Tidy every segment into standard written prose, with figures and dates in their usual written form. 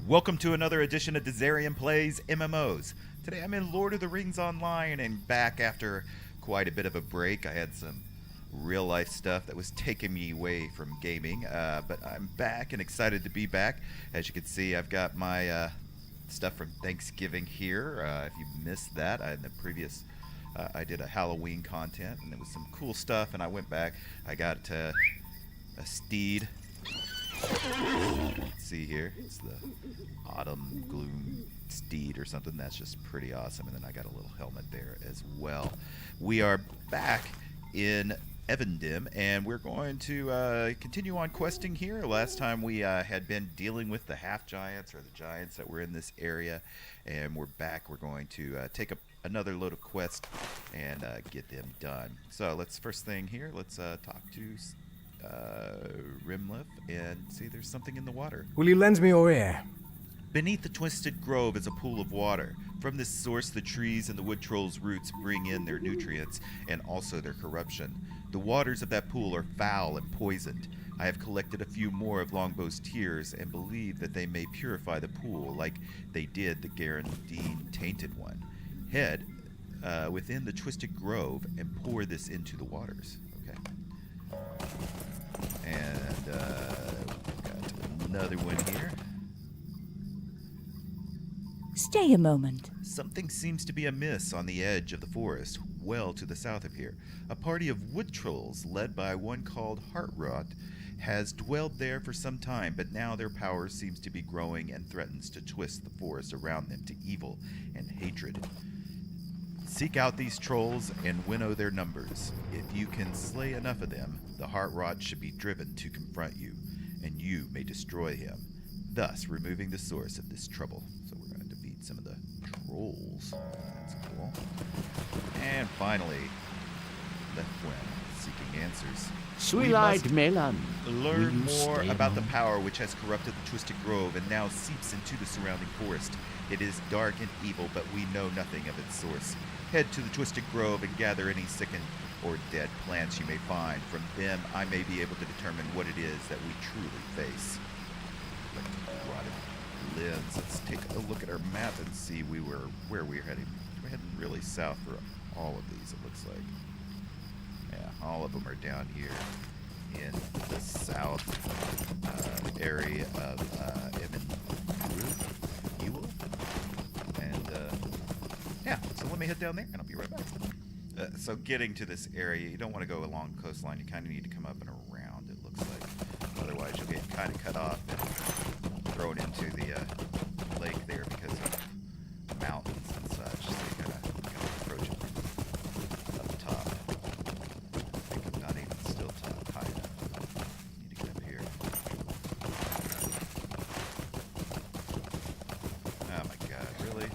Welcome to another edition of Dizzarian Plays MMOs. Today I'm in Lord of the Rings Online and back after quite a bit of a break. I had some real life stuff that was taking me away from gaming, but I'm back and excited to be back. As you can see, I've got my stuff from Thanksgiving here. If you missed that, in the previous I did a Halloween content and there was some cool stuff, and I went back. I got a steed. Let's see here, it's the Autumn Gloom steed or something. That's just pretty awesome. And then I got a little helmet there as well. We are back in Evendim, and we're going to continue on questing here. Last time we had been dealing with the half giants, or the giants that were in this area, and we're back. We're going to take another load of quests and get them done. So let's first thing here, let's talk to Rimliff and see if there's something in the water. Will you lend me your ear? Beneath the twisted grove is a pool of water. From this source, the trees and the wood troll's roots bring in their nutrients and also their corruption. The waters of that pool are foul and poisoned. I have collected a few more of Longbough's tears and believe that they may purify the pool like they did the Garandine tainted one. Head within the twisted grove and pour this into the waters. Okay. And we've got another one here. Stay a moment. Something seems to be amiss on the edge of the forest, well to the south of here. A party of wood trolls, led by one called Heartrot, has dwelled there for some time, but now their power seems to be growing and threatens to twist the forest around them to evil and hatred. Seek out these trolls and winnow their numbers. If you can slay enough of them, the Heartrot should be driven to confront you, and you may destroy him, thus removing the source of this trouble. So we're going to defeat some of the trolls. That's cool. And finally, Lefwen, seeking answers. Sweet-eyed Melon. Learn more about the power which has corrupted the Twisted Grove and now seeps into the surrounding forest. It is dark and evil, but we know nothing of its source. Head to the Twisted Grove and gather any sickened or dead plants you may find. From them, I may be able to determine what it is that we truly face. Rotted limbs. Let's take a look at our map and see where we're heading. We're heading really south for all of these, it looks like. Yeah, all of them are down here in the south area of Evendim. And yeah, so let me head down there and I'll be right back. So getting to this area, you don't want to go along the coastline. You kind of need to come up and around, it looks like. Otherwise, you'll get kind of cut off and thrown into the lake there because of mountains and such. So you gotta approach it up top. I think I'm not even still top high enough. Need to get up here. Oh my god, really?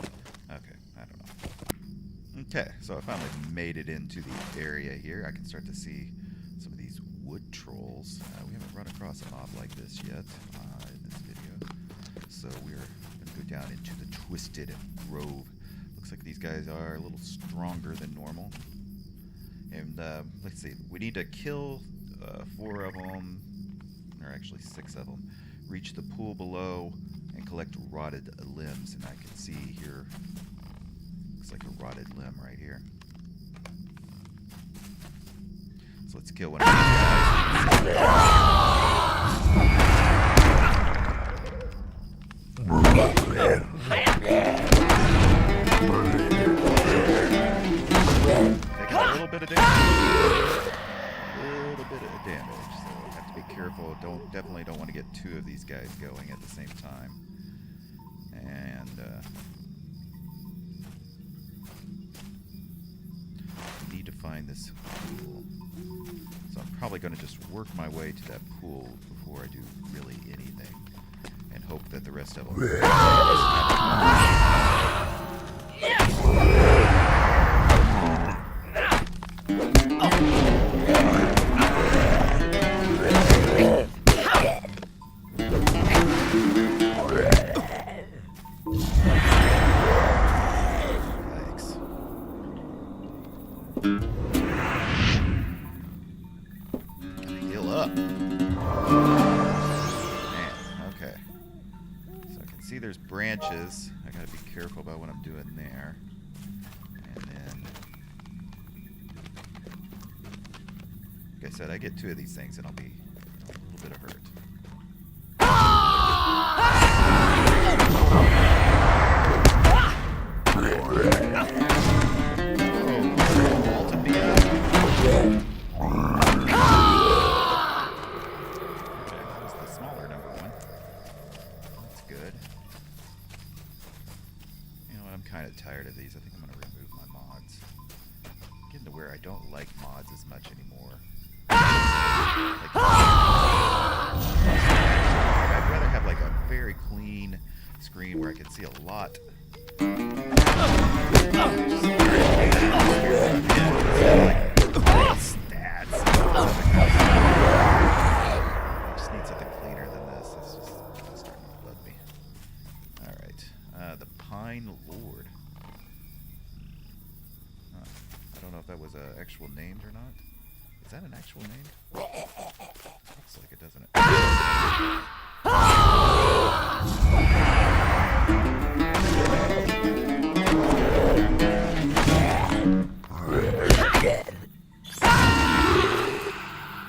Okay, I don't know. Okay, so I finally made it into the area here. I can start to see some of these wood trolls. We haven't run across a mob like this yet in this video. So we're going to go down into the Twisted Grove. Looks like these guys are a little stronger than normal. And let's see, we need to kill 4 of them, or actually 6 of them. Reach the pool below and collect rotted limbs. And I can see here, looks like a rotted limb right here. So let's kill one of these guys. Taking a little bit of damage. So have to be careful. Definitely don't want to get 2 of these guys going at the same time. And need to find this pool. So I'm probably going to just work my way to that pool before I do really anything, and hope that the rest of them. see there's branches. I gotta be careful about what I'm doing there. And then, like I said, I get 2 of these things and I'll be a little bit of hurt. Tired of these. I think I'm going to remove my mods. Getting to where I don't like mods as much anymore. I'd rather have like a very clean screen where I can see a lot. Stats. I just need something cleaner than this. It's just starting to bug me. Alright. The Pine Lord. I don't know if that was actual named or not. Is that an actual name? Looks like it, doesn't it?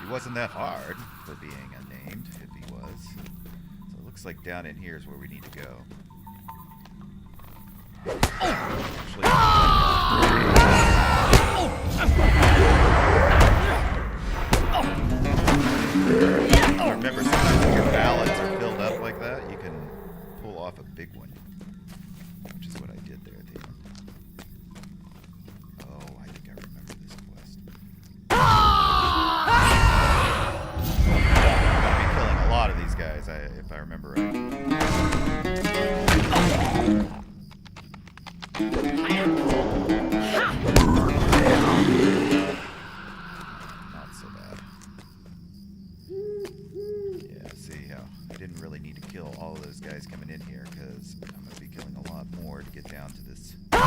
He wasn't that hard for being unnamed, if he was. So it looks like down in here is where we need to go. Actually, remember, sometimes when your ballots are filled up like that, you can pull off a big one, which is what I did there at the end. Oh, I think I remember this quest. I'm going to be killing a lot of these guys, if I remember right. Not so bad. Yeah, see how I didn't really need to kill all of those guys coming in here because I'm going to be killing a lot more to get down to this. And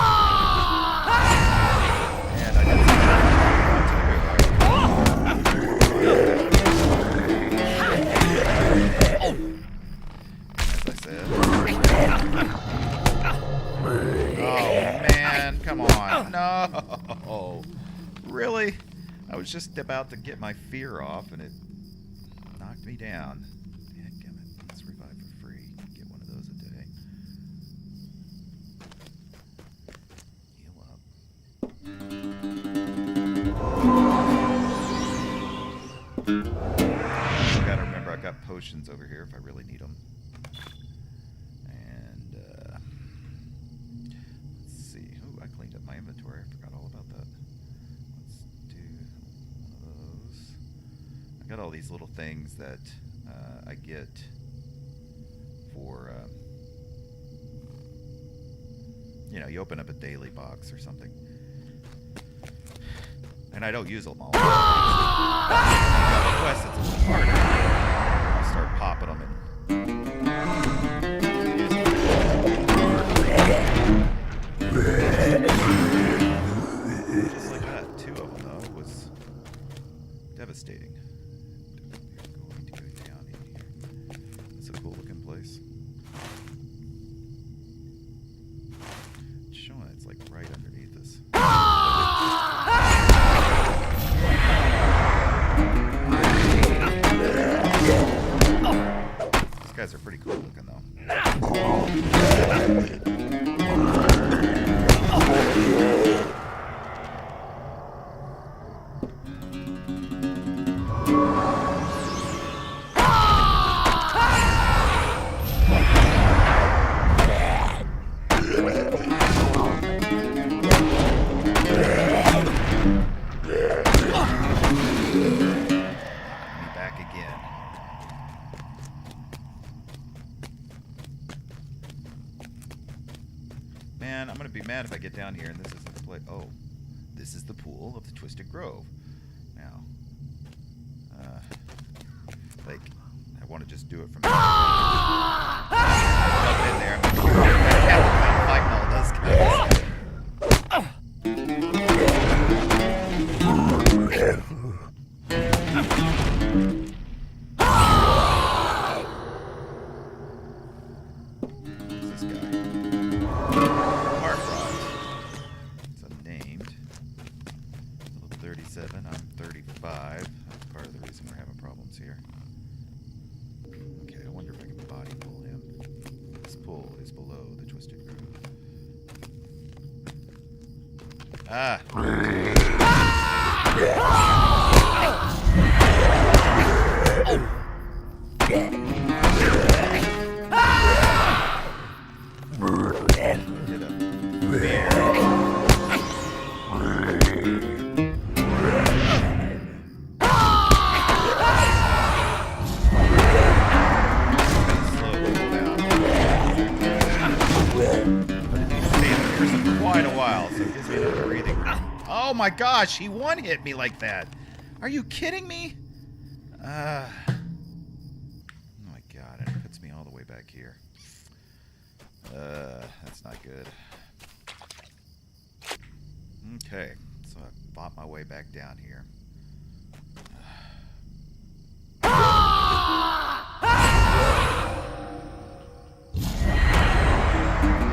I didn't as I said. Oh man, come on. No. Really? I was just about to get my fear off and it knocked me down. Dadgummit. Let's revive for free. Get one of those a day. Heal up. I gotta remember I've got potions over here if I really need them. And let's see. Oh, I cleaned up my inventory. I forgot all about that. Let's do one of those. I got all these little things that I get for, you know, you open up a daily box or something. And I don't use them all. Quest, it's a little harder. I start popping them and just like that. 2 of them though was devastating. We're going to go down in here. It's a cool looking place. It's showing it's like right underneath us. These guys are pretty cool looking though. Man, I'm gonna be mad if I get down here and this isn't the place. Oh, this is the pool of the Twisted Grove. Now, like, I want to just do it from here. Jump in there. I'm fighting all those guys. this guy. Heart Rot. It's unnamed. Level 37. I'm 35. That's part of the reason we're having problems here. Okay, I wonder if I can body pull him. This pull is below the Twisted Groove. Ah! Oh my gosh, he one-hit me like that. Are you kidding me? Oh my god, and it puts me all the way back here. That's not good. Okay, so I bought my way back down here.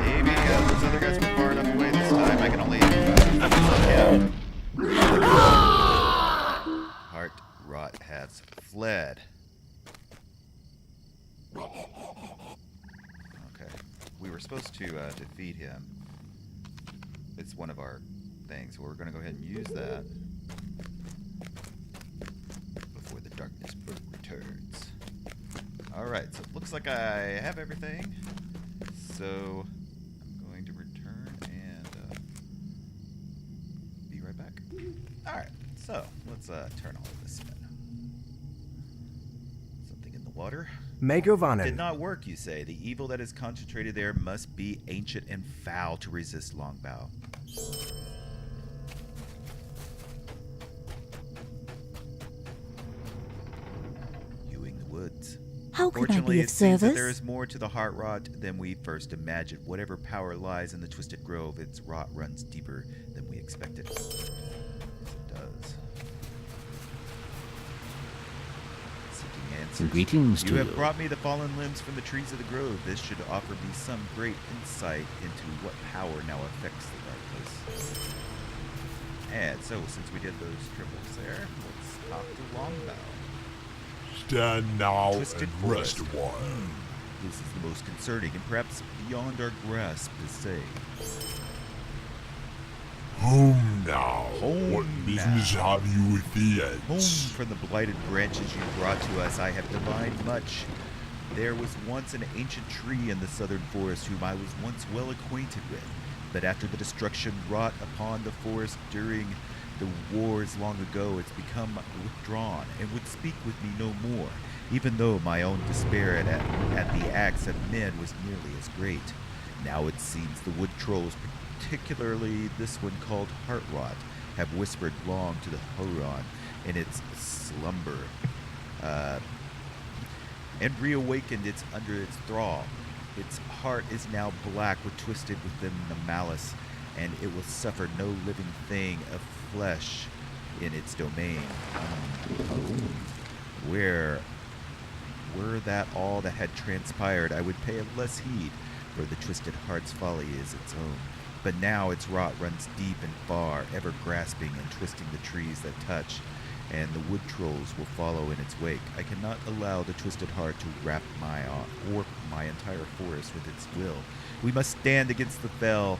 Maybe those other guys were far enough away this time. I can only focus on him. Heart Rot has fled. Okay, we were supposed to defeat him. It's one of our things. We're going to go ahead and use that before the darkness returns. Alright, so it looks like I have everything. So I'm going to return and be right back. Alright, so let's turn all of this spin. Something in the water. Did not work, you say. The evil that is concentrated there must be ancient and foul to resist Longbough. Hewing the woods. How can I Fortunately, be it of seems that service? there is more to the heart rot than we first imagined. Whatever power lies in the Twisted Grove, its rot runs deeper than we expected. Yes, it does. Seeking answers. Greetings to You you. have brought me the fallen limbs from the trees of the grove. This should offer me some great insight into what power now affects the dark place. And so, since we did those triples there, let's talk to Longbough. Stand now Twisted and forest. rest a while. This is the most concerning and perhaps beyond our grasp to say. Home now. Home What business now. have you with the Home ants? from the blighted branches you brought to us, I have divined much. There was once an ancient tree in the southern forest whom I was once well acquainted with, but after the destruction wrought upon the forest during the wars long ago, it's become withdrawn and would speak with me no more, even though my own despair at the acts of men was nearly as great. Now it seems the wood trolls, particularly this one called Heart Rot, have whispered long to the Huron in its slumber, and reawakened it under its thrall. Its heart is now black with twisted within the malice, and it will suffer no living thing of flesh in its domain. Were that all that had transpired, I would pay less heed, for the twisted heart's folly is its own. But now its rot runs deep and far, ever grasping and twisting the trees that touch, and the wood trolls will follow in its wake. I cannot allow the twisted heart to warp my entire forest with its will. We must stand against the fell,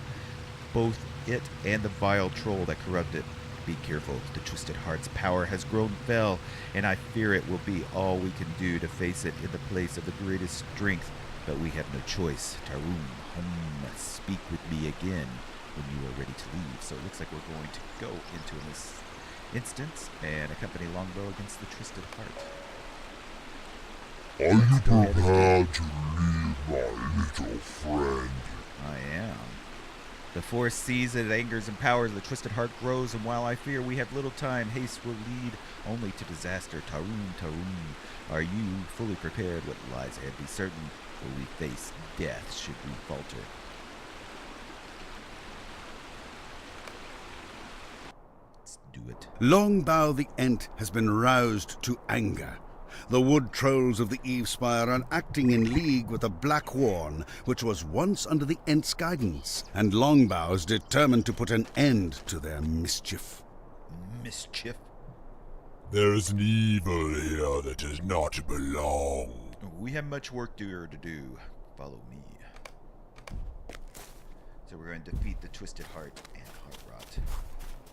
both it and the vile troll that corrupt it. Be careful. The twisted heart's power has grown fell, and I fear it will be all we can do to face it in the place of the greatest strength. But we have no choice. Taroom, speak with me again when you are ready to leave. So it looks like we're going to go into this instance and accompany Longbough against the twisted heart. Are you prepared to leave, my little friend? I am. The forest sees it, angers and powers, the twisted heart grows, and while I fear we have little time, haste will lead only to disaster. Taroom, are you fully prepared? What lies ahead? Be certain, will we face death should we falter? Let's do it. Longbough the Ent has been roused to anger. the wood trolls of the Evespire are acting in league with the Black Warn, which was once under the Ent's guidance, and Longbough is determined to put an end to their mischief. Mischief? There is an evil here that does not belong. We have much work here to do. Follow me. So we're going to defeat the Twisted Heart and Heart Rot.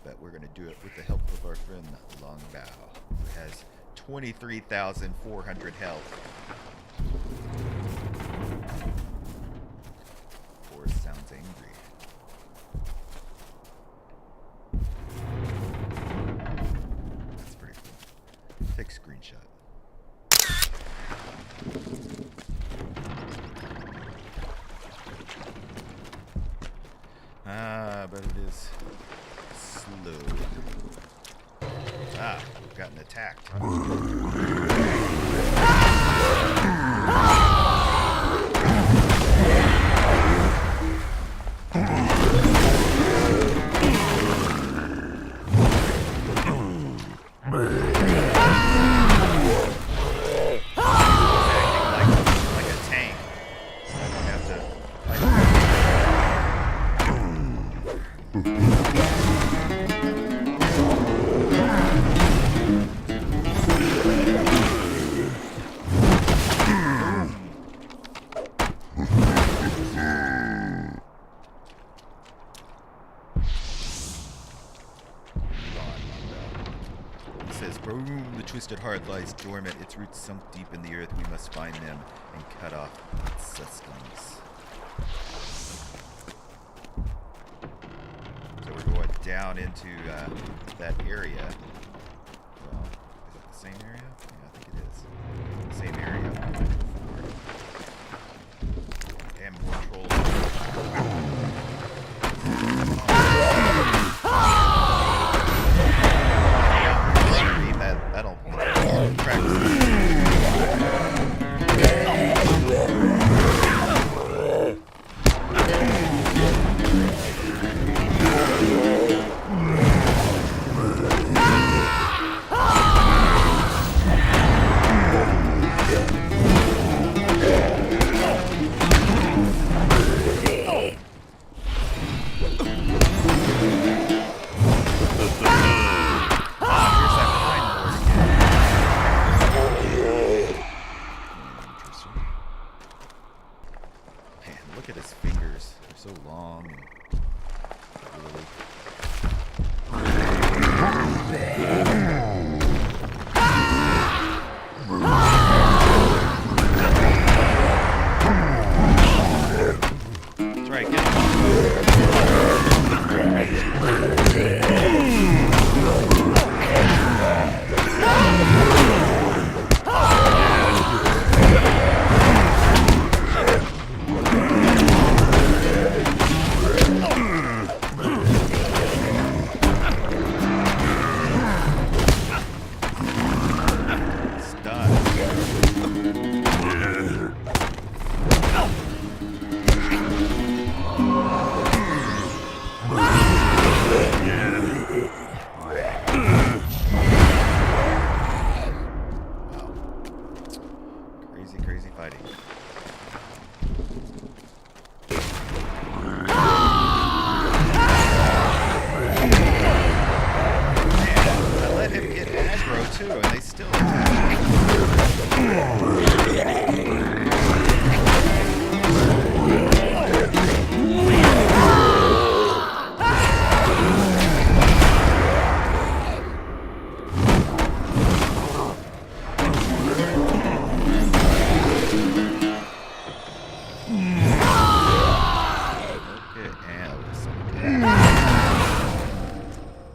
But we're going to do it with the help of our friend Longbough, who has 23,400 health. Forest sounds angry. That's pretty cool. Take a screenshot. But it is slow. We've gotten attacked. Like a tank. I don't have to fight. Boom! The Twisted Heart lies dormant, its roots sunk deep in the earth. We must find them and cut off its sustenance. So we're going down into that area. Well, is it the same area? Yeah, I think it is. Same area. And more trolls. That'll practice.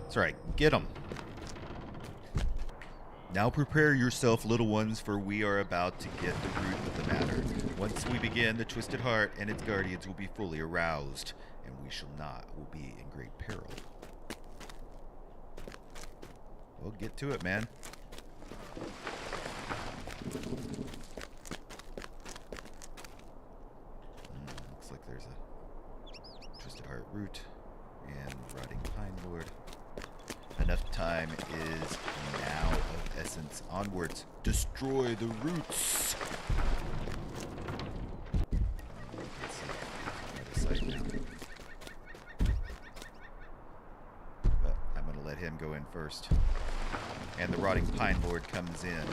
That's right, get them. Now prepare yourself, little ones, for we are about to get the root of the matter. Once we begin, the Twisted Heart and its guardians will be fully aroused, and we will be in great peril. Well, get to it, man. Looks like there's a Twisted Heart root and rotting pine lord. enough time is now of essence. Onwards. Destroy the roots. But I'm going to let him go in first. And the rotting pine lord comes in.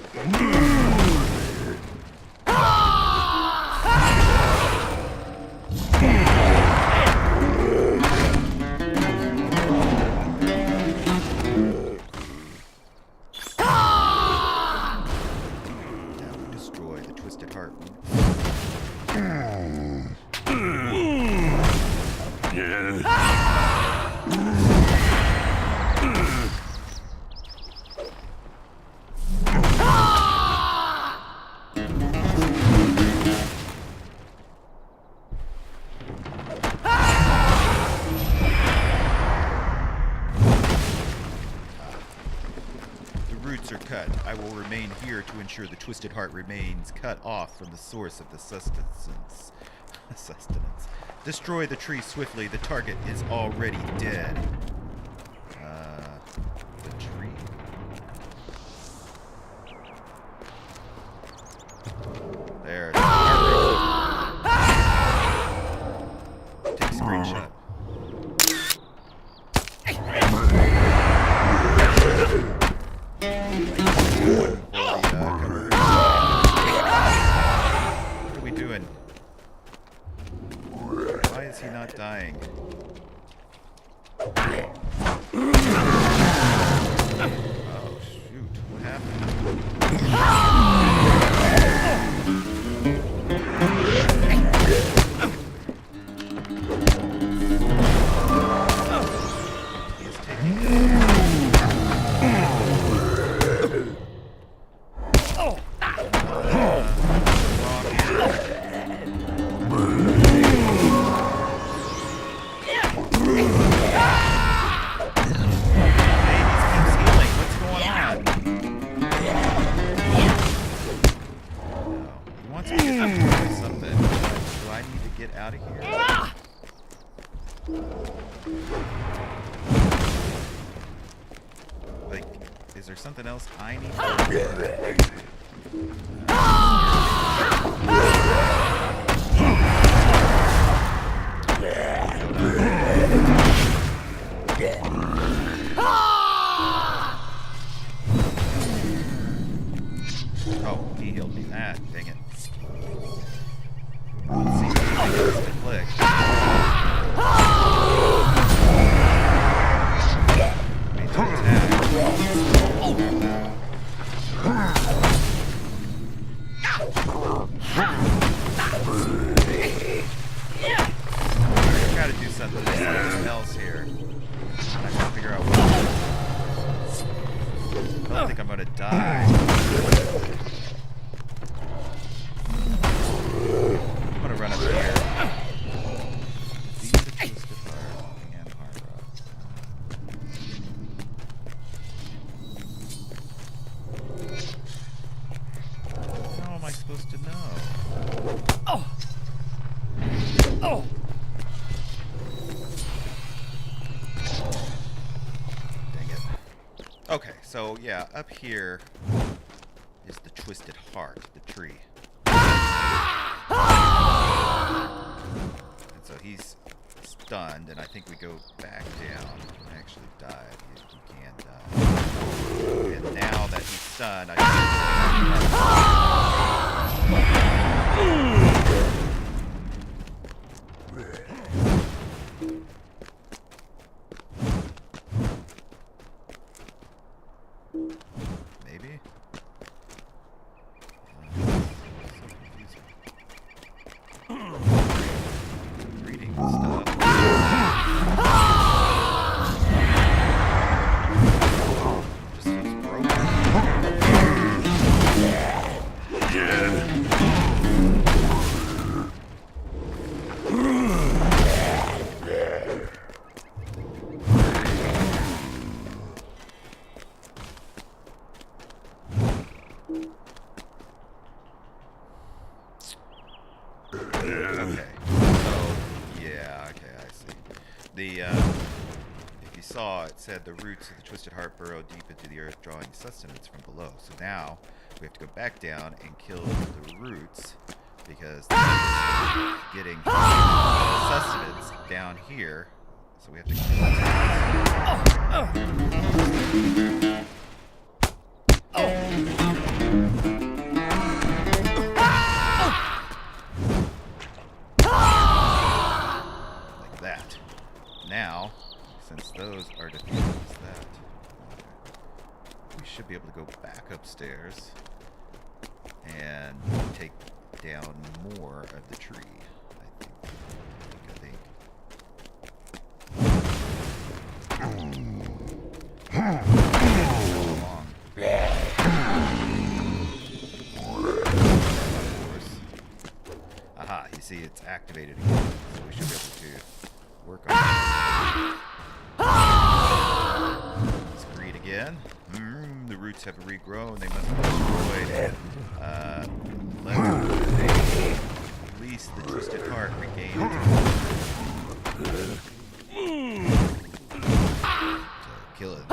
I will remain here to ensure the Twisted Heart remains cut off from the source of the sustenance. Destroy the tree swiftly. The target is already dead. The tree? There. Take a screenshot. What are we doing? Why is he not dying? Oh shoot, what happened? He is taking out of here. Like, is there something else I need to do? Oh, he healed me. Ah, dang it. Let's see if he gets to click. Made to attack. I gotta do something else here. I gotta figure out what. I don't think I'm gonna die. I'm gonna run up here. These are twisted heart and hard rock. How am I supposed to know? Oh! Oh! Dang it. Okay, so yeah, up here is the Twisted Heart, the tree. And so he's stunned, and I think we go back down. He can actually die. He can die. And now that he's stunned, I maybe? Reading stuff. Just looks broken. Okay. So, yeah, okay, I see. The, if you saw, it said the roots of the Twisted Heart burrow deep into the earth, drawing sustenance from below. So now we have to go back down and kill the roots because they're getting sustenance down here. So we have to kill like that. Now, since those are defeated as that, we should be able to go back upstairs and take down more of the tree. I think. Aha, you see it's activated again, so we should be able to work on it. Let's greed again. The roots have regrown, they must be destroyed. At least the Twisted Heart regained. So kill it.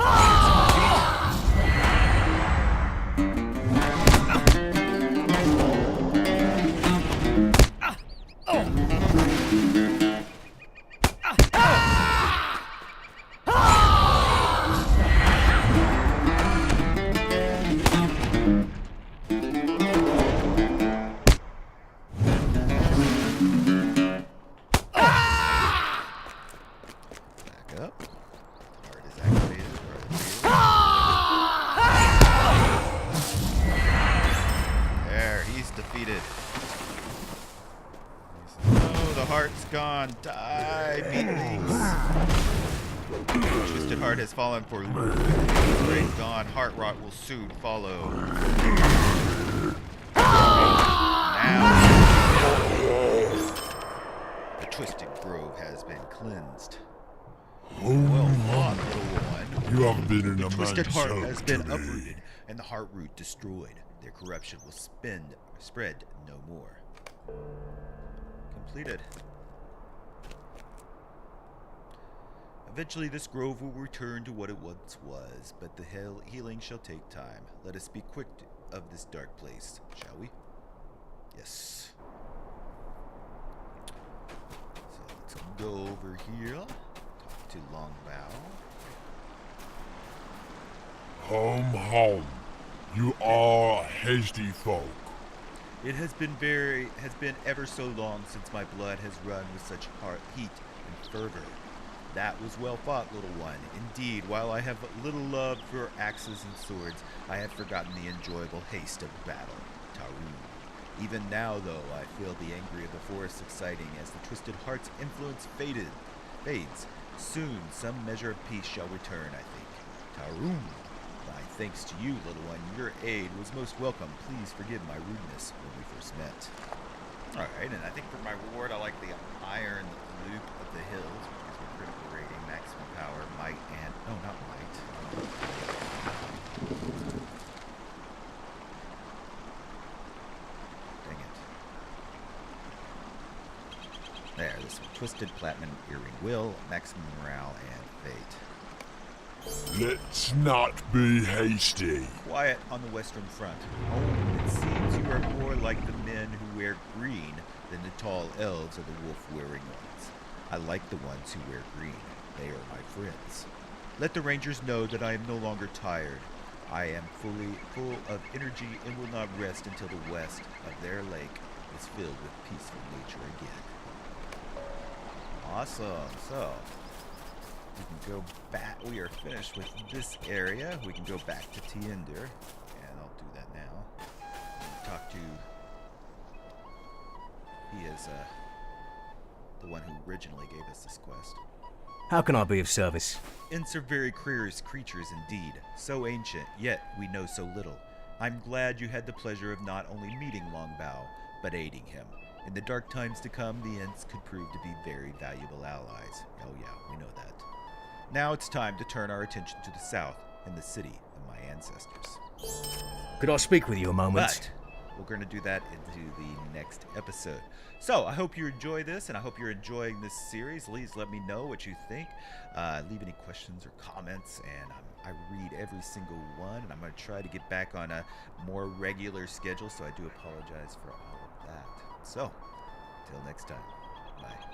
Gone. Die, meatlings. Twisted Heart has fallen for Luke. Great gone. Heart rot will soon follow. Now, the Twisted Grove has been cleansed. Well fought, little one. You have been in a Twisted man's Heart help has been today. uprooted, and the Heart Root destroyed. Their corruption will spread no more. Completed. Eventually this grove will return to what it once was, but the healing shall take time. Let us be quick of this dark place, shall we? Yes. So let's go over here, talk to Longbough. Home. You are hasty folk. It has been ever so long since my blood has run with such heat and fervor. That was well fought, little one. Indeed, while I have little love for axes and swords, I have forgotten the enjoyable haste of battle. Taroom. Even now, though, I feel the anger of the forest exciting as the Twisted Heart's influence fades. Soon, some measure of peace shall return, I think. Taroom. My thanks to you, little one. Your aid was most welcome. Please forgive my rudeness when we first met. Alright, and I think for my reward, I like the iron loop of the hills, which gives me critical rating, maximum power, might, and... no, not might. Dang it. There, this one. Twisted Platinum Earring Will, maximum morale, and fate. Let's not be hasty. Quiet on the western front. Oh, it seems you are more like the men who wear green than the tall elves or the wolf-wearing ones. I like the ones who wear green. They are my friends. Let the rangers know that I am no longer tired. I am full of energy and will not rest until the west of their lake is filled with peaceful nature again. Awesome. So, we can go back. We are finished with this area. We can go back to Tiender, and I'll do that now. Talk to. He is the one who originally gave us this quest. How can I be of service? Ints are very curious creatures indeed, so ancient, yet we know so little. I'm glad you had the pleasure of not only meeting Longbough, but aiding him. In the dark times to come, the Ints could prove to be very valuable allies. Oh yeah, we know that. Now it's time to turn our attention to the south and the city of my ancestors. Could I speak with you a moment? But we're going to do that into the next episode. So I hope you enjoy this, and I hope you're enjoying this series. Please let me know what you think. Leave any questions or comments, and I read every single one, and I'm going to try to get back on a more regular schedule, so I do apologize for all of that. So, till next time, bye.